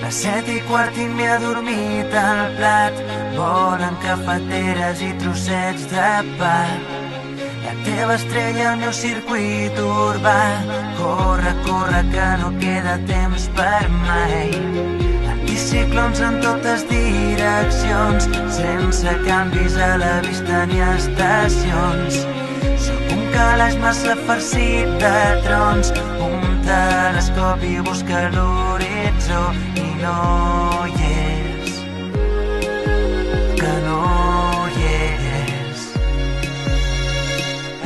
Les 7:15 i m'he adormit al plat. Volen cafeteres i trossets de pa. La teva estrella, el meu circuit urbà. Corre, corre, que no queda temps per mai. Anticiclons en totes direccions, sense canvis a la vista ni estacions. Sóc un calaix massa farcit de trons, un telescopi busca l'horitzó i no hi és, que no hi és.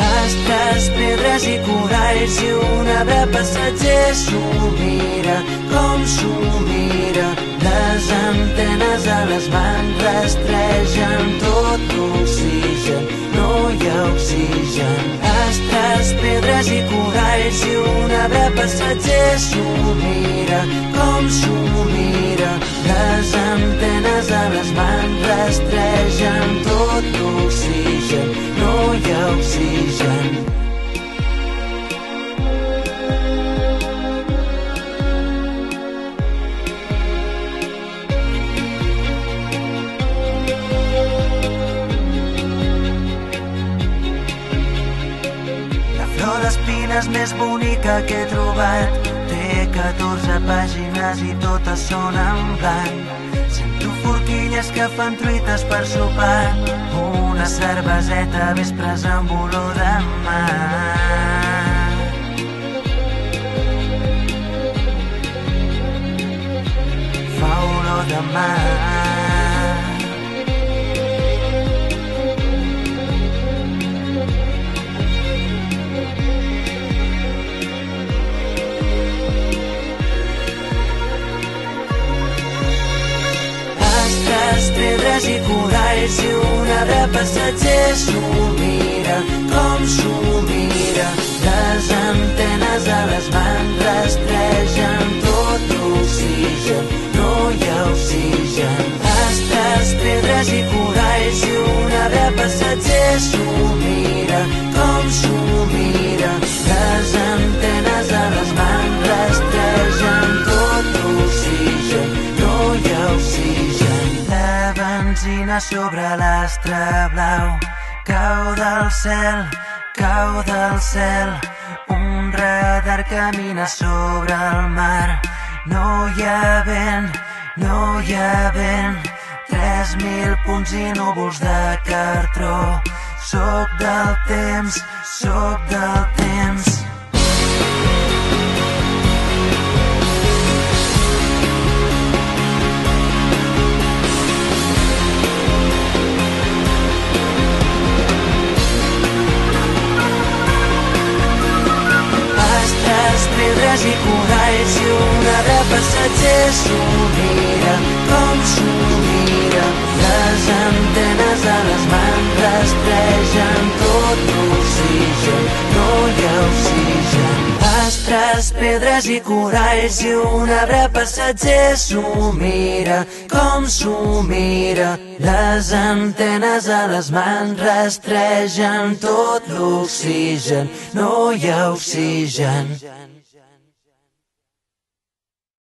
Astres, pedres i coralls i un arbre passatger s'ho mira, com s'ho mira. Les antenes a les mans rastregen tot l'oxigen, no hi ha oxigen. Astres, pedres i coralls i un arbre passatger s'ho mira, com s'ho mira. Les antenes a les mans rastregen tot l'oxigen, no hi ha oxigen. L'espines més bonica que he trobat. Té 14 pàgines i totes són en blanc. Sento forquilles que fan truites per sopar. Una cerveseta a vespres amb olor de mar. Fa olor de mar. Pedres i coralls i un arbre passatger s'ho mira, com s'ho mira. Les antenes a les mans rastregen tot l'oxigen, no hi ha oxigen. Astres, pedres i coralls i un arbre passatger s'ho mira, com s'ho mira. Les antenes a les mans rastregen tot l'oxigen, no hi ha oxigen. La benzina sobre l'astre blau cau del cel, cau del cel. Un radar camina sobre el mar. No hi ha vent, no hi ha vent. 3.000 punts i núvols de cartró. Soc del temps, soc del temps. Pedres i coralls i un arbre passatger s'ho mira, com s'ho mira. Les antenes a les mans rastregen tot l'oxigen, no hi ha oxigen. Astres, pedres i coralls i un arbre passatger s'ho mira, com s'ho mira. Les antenes a les mans rastregen tot l'oxigen, no hi ha oxigen.